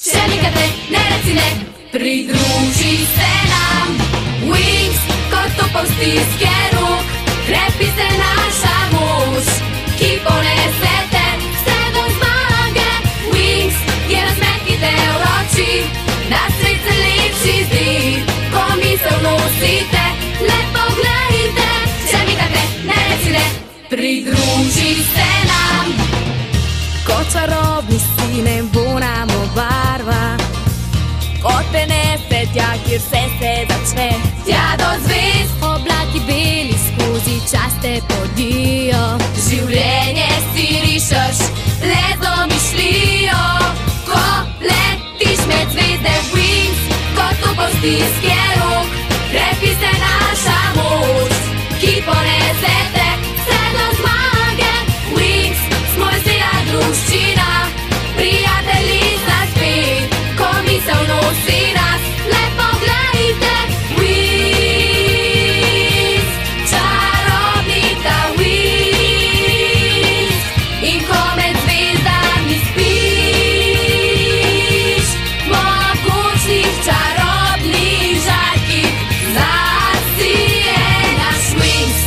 Še nikad ne reci ne, pridruži se nam. Wings, kot topov stiske rok, krepi se naša mož, ki ponese te vse do zmage. Wings je razmet, ki te vroči, da svet se lepši zdi, ko misel nosite. Le poglejte, še nikad ne reci ne, pridruži se nam. Kot čarobni sine bo nam obarva, kot prenese tja, kjer vse se začne. Tja do zvezd, Oblaki beli skozi čas te podijo. življenje si rišeš, le z domišljijo. Ko letiš med zvezde, Wings, kot topov stiske rok, krepi se naša moč, ki ponese te vse do zmage. Wings, smo vesela druščina, prijatelji sta spet, ko misel nosi nas. Le poglejte, Wings, čarobnica Wings. In ko med zvezdami spiš, mogočnih čarobnih žarkih zasije naš Wings.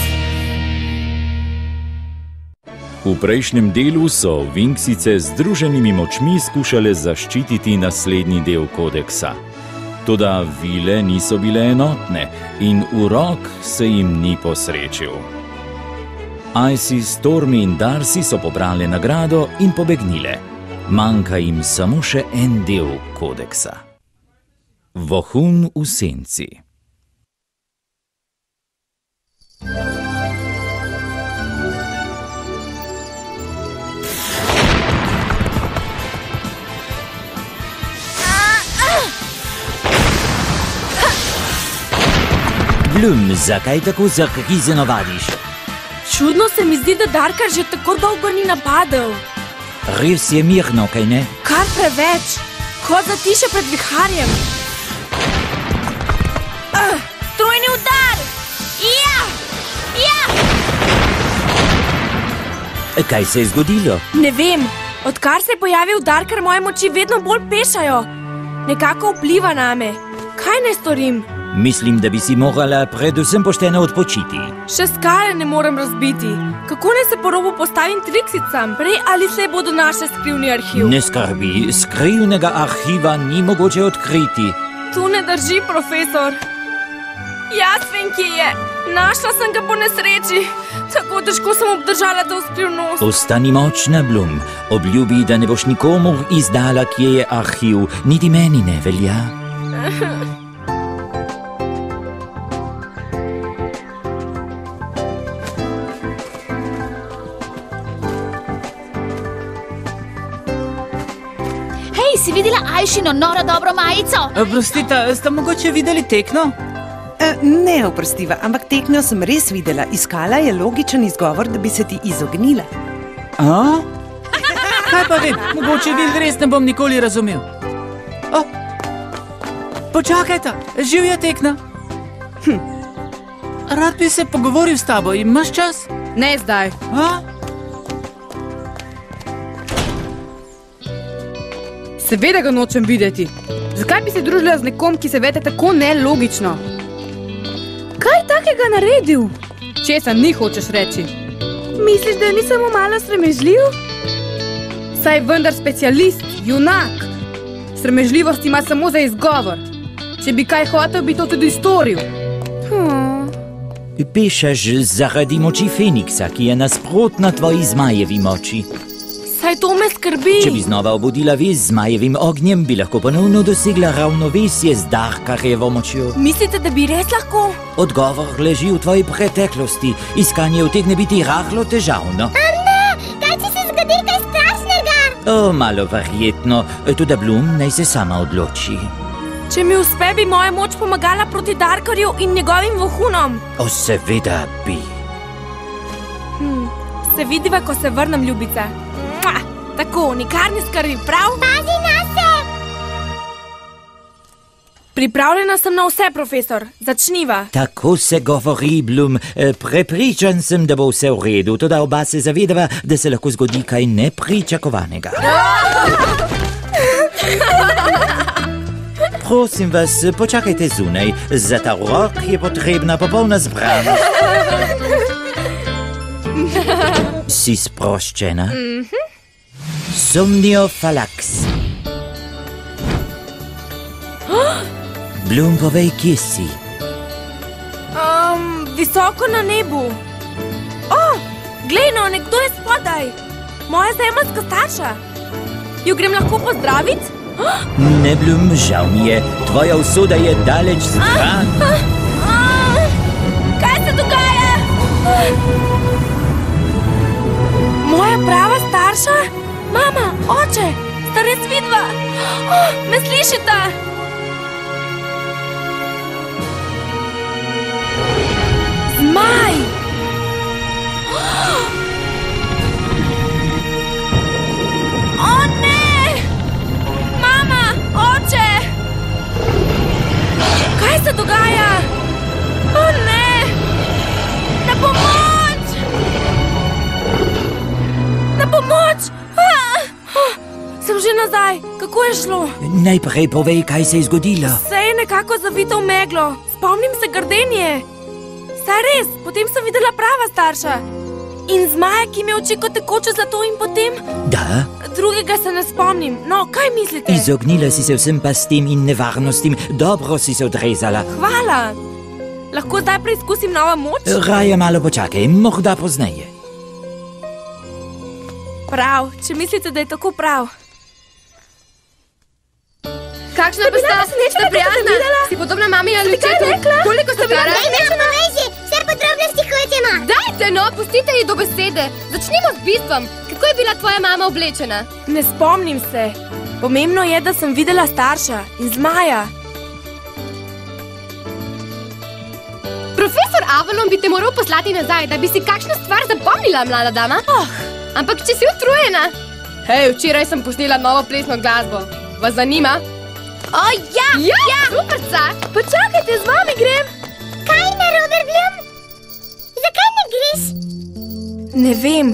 V prejšnjem delu so Wingsice z združenimi močmi skušale zaščititi naslednji del kodeksa. Toda vile niso bile enotne in urok se jim ni posrečil. Icy, Stormy in Darcy so pobrale nagrado in pobegnile. Manjka jim samo še en del kodeksa. Vohun v senci. Bloom, zakaj tako zakrizeno vadiš? Čudno se mi zdi, da Darkar že tako dolgo ni napadel. Res je mirno, kaj ne? Kar preveč, kot zatiše pred viharjem. Strojni udar! Ja! Kaj se je zgodilo? Ne vem, odkar se je pojavil Darkar, moje moči vedno bolj pešajo. Nekako vpliva name. Kaj naj storim? Mislim, da bi si morala predvsem pošteno odpočiti. Še skale ne morem razbiti. Kako naj se po robu postavim triksicam? Prej ali slej bodo naše skrivni arhiv? Ne skrbi, skrivnega arhiva ni mogoče odkriti. To ne drži, profesor. Jaz vem, kje je. Našla sem ga po nesreči. Tako težko sem obdržala to skrivnost. Ostani močna, Bloom. Obljubi, da ne boš nikomur izdala, kje je arhiv. Niti meni ne velja. Si videla Ajšino noro dobro majico? Oprostite, ste mogoče videli tekno? Ne, oprostiva, ampak tekno sem res videla. Iskala je logičen izgovor, da bi se ti izognila. A? Kaj pa vem, mogoče vil res ne bom nikoli razumel. O, počakajta, živja tekna. Rad bi se pogovoril s tabo, imaš čas? Ne zdaj. A? Seveda ga nočem videti. Zakaj bi se družila z nekom, ki se vede tako nelogično? Kaj takega naredil? Česa ni hočeš reči? Misliš, da ni samo malo sramežljiv? Saj vendar specialist, junak. Sramežljivost ima samo za izgovor. Če bi kaj hotel, bi to tudi storil. Pešaš zaradi moči Feniksa, ki je nasprotna tvoji zmajevi moči. Saj to me skrbi. Če bi znova obudila vez z zmajevim ognjem, bi lahko ponovno dosegla ravnovesje z Darkarjevo močjo. Mislite, da bi res lahko? Odgovor leži v tvoji preteklosti. Iskanje utegne biti rahlo težavno. Kaj ti se zgodi kaj strašnega? Malo verjetno. Tudi Bloom naj se sama odloči. Če mi uspe, bi moja moč pomagala proti Darkarju in njegovim vohunom. Seveda bi. Se vidiva, ko se vrnem, ljubice. Tako, nikar ne skrbi, prav? Pazi nase! Pripravljena sem na vse, profesor. Začniva. Tako se govori, Bloom. Prepričan sem, da bo vse v redu, toda oba se zavedava, da se lahko zgodi kaj nepričakovanega. Prosim vas, počakajte zunaj. Za ta urok je potrebna popolna zbranost. Si sproščena? Somniofalax. Bloom, povej, kje si? Visoko na nebu. Glej no, nekdo je spodaj. Moja zemeljska starša. Jo grem lahko pozdraviti? Ne, Bloom, žal mi je. Tvoja usoda je daleč stran. Kaj se dogaja? Moja prava starša? Mama, oče, sta res vidva. Me slišita? Zmaj! O ne! Mama, oče! Kaj se dogaja? O ne! Na pomoč! Na pomoč! Sem že nazaj. Kako je šlo? Najprej povej, kaj se je zgodilo. Vse je nekako zavito v meglo. Spomnim se grdenje. Saj res, potem sem videla prava starša. In zmaja, ki mi je oči kot tekoče zlato in potem... Da? Drugega se ne spomnim. No, kaj mislite? Izognila si se vsem pastim in nevarnostim. Dobro si se odrezala. Hvala. Lahko zdaj preizkusim novo moč? Raje malo počakaj, morda pozneje. Prav, če mislite, da je tako prav. Kakšna pa sta prijazna? Si podobna mami ali očetu? Koliko sta stara? Vse podrobnosti hočemo. Dajte no, pustite ji do besede. Začnimo z bistvom. Kako je bila tvoja mama oblečena? Ne spomnim se. Pomembno je, da sem videla starša in zmaja. Profesor Avalon bi te moral poslati nazaj, da bi si kakšno stvar zapomnila, mlada dama. Ampak če si utrujena. Hej, včeraj sem posnela novo plesno glasbo. Vas zanima? Ja! Superca! Počakajte, z vami grem. Kaj narobe, Bloom? Zakaj ne greš? Ne vem.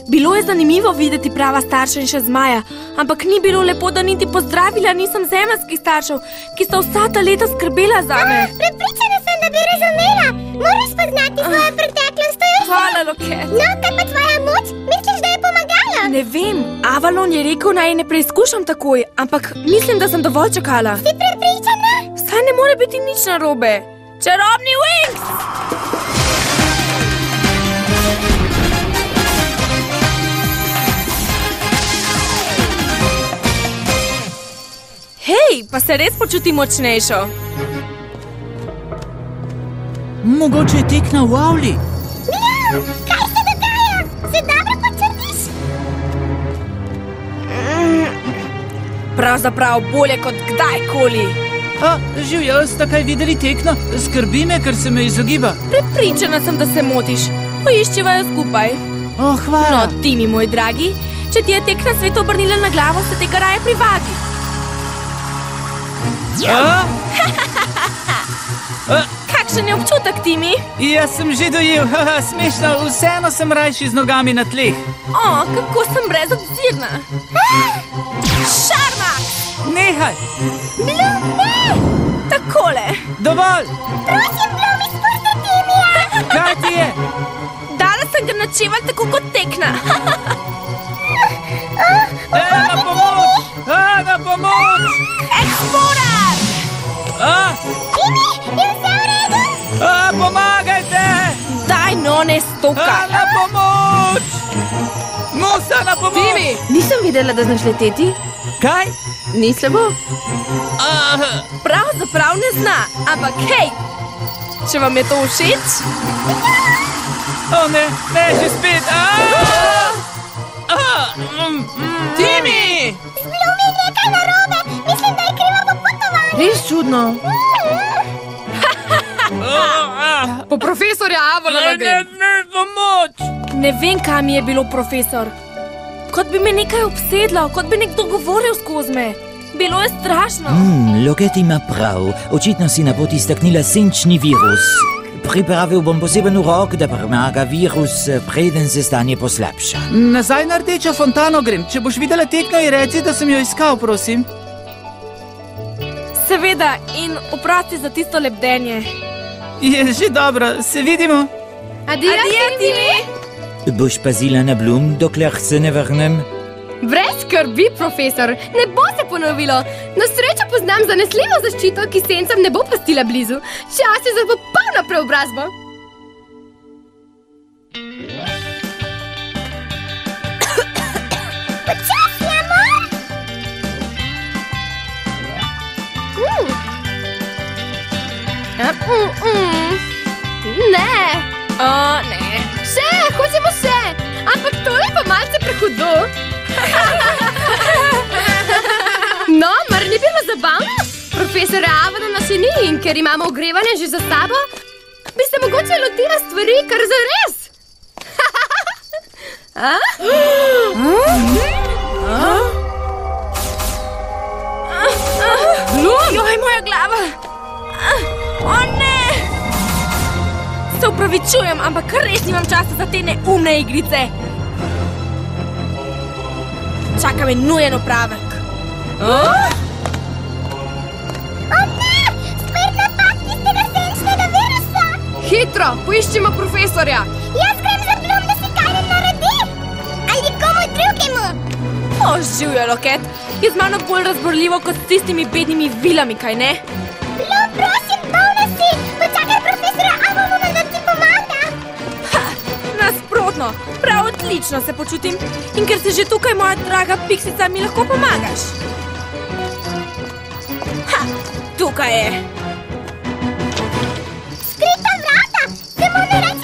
Bilo je zanimivo videti prava starša in še zmaja, ampak ni bilo lepo, da niti pozdravila nisem zemeljskih staršev, ki sta vsa ta leta skrbela zame. Prepričana sem, da bi razumela. Moraš poznati svojo preteklost. Hvala, Loket. No, kaj pa tvoja moč? Misliš, da je pomagala? Ne vem. Avalon je rekel, naj ne preizkušam takoj, ampak mislim, da sem dovolj čakala. Si prepričana? Saj ne more biti nič narobe. Čarobni Wings! Hej, pa se res počuti močnejšo. Mogoče je tekna v avli. Bloom, kaj se dogaja? Se dobro počutiš? Pravzaprav bolje kot kdajkoli. Živjo, sta kaj videli tekno? Skrbi me, ker se me izogiba. Prepričana sem, da se motiš. Poiščiva jo skupaj. Hvala. No, Timi, moj dragi, če ti je tekna svet obrnila na glavo, se tega raje privadi. Kakšen je občutek, Timi? Jaz sem že dojel, smešno, vseeno sem rajši z nogami na tleh. Kako sem brezobzirna. Šarma! Nehaj! Bloom, ne! Takole. Dovolj! Prosim, Bloom, izpusti Timija! Kaj ti je? Dala sem ga načeval tako kot tekna. Na pomoč! Na pomoč! Eksplorar! Timi, je vse v redu? Pomagajte! Daj no, ne stokaj. Na pomoč! Musa, na pomoč! Timi, nisem videla, da znaš leteti. Kaj? Ni slabo. Pravzaprav ne zna, ampak hej, če vam je to všeč? Ne, že spet! Timi! Z Bloom je nekaj narobe. Mislim, da je krivo popotovanje. Res čudno. Po profesorja Avalona grem. Ne, pomoč! Ne vem, kam je bilo, profesor. Kot bi me nekaj obsedlo, kot bi nekdo govoril skozi me. Bilo je strašno. Loket ima prav. Očitno si na poti staknila senčni virus. Pripravil bom poseben urok, da premaga virus, preden se stanje poslabša. Nazaj na rdečo fontano grem. Če boš videla tekno, ji reci, da sem jo iskal, prosim. Seveda, in oprosti za tisto lebdenje. Je že dobro, se vidimo. Adijo, Timi! Boš pazila na Blum, dokler se ne vrnem? Brez skrbi, profesor, ne bo se ponovilo. Na srečo poznam zanesljivo zaščito, ki sencem ne bo pustila blizu. Čas je za popolno preobrazbo. Počasi, amor! Ne. Ne. Še, hočemo še. Ampak to je pa malce prehudo. No, mar ni bilo zabavno? Profesora Avalona še ni in ker imamo ogrevanje že za sabo, bi se mogoče lotila stvari kar zares. Joj, moja glava! O ne! Se upravičujem, ampak res nimam časa za te neumne igrice. Čaka me nujen opravek. O ne! Spet napad tistega senčnega virusa! Hitro, poiščimo profesorja. Jaz grem za Blum, da si kaj ne naredi! Ali komu drugemu! O, živjo, Loket. Je z mano bolj razborljivo kot s tistimi bednimi vilami, kaj ne? Blum, prosim, bolna si! Počakaj profesora Avalona, da ti pomaga! Nasprotno, prav odlično se počutim. In ker si že tukaj, moja draga Piksica, mi lahko pomagaš. Tukaj je. Skrita vrata! Se mu ne reče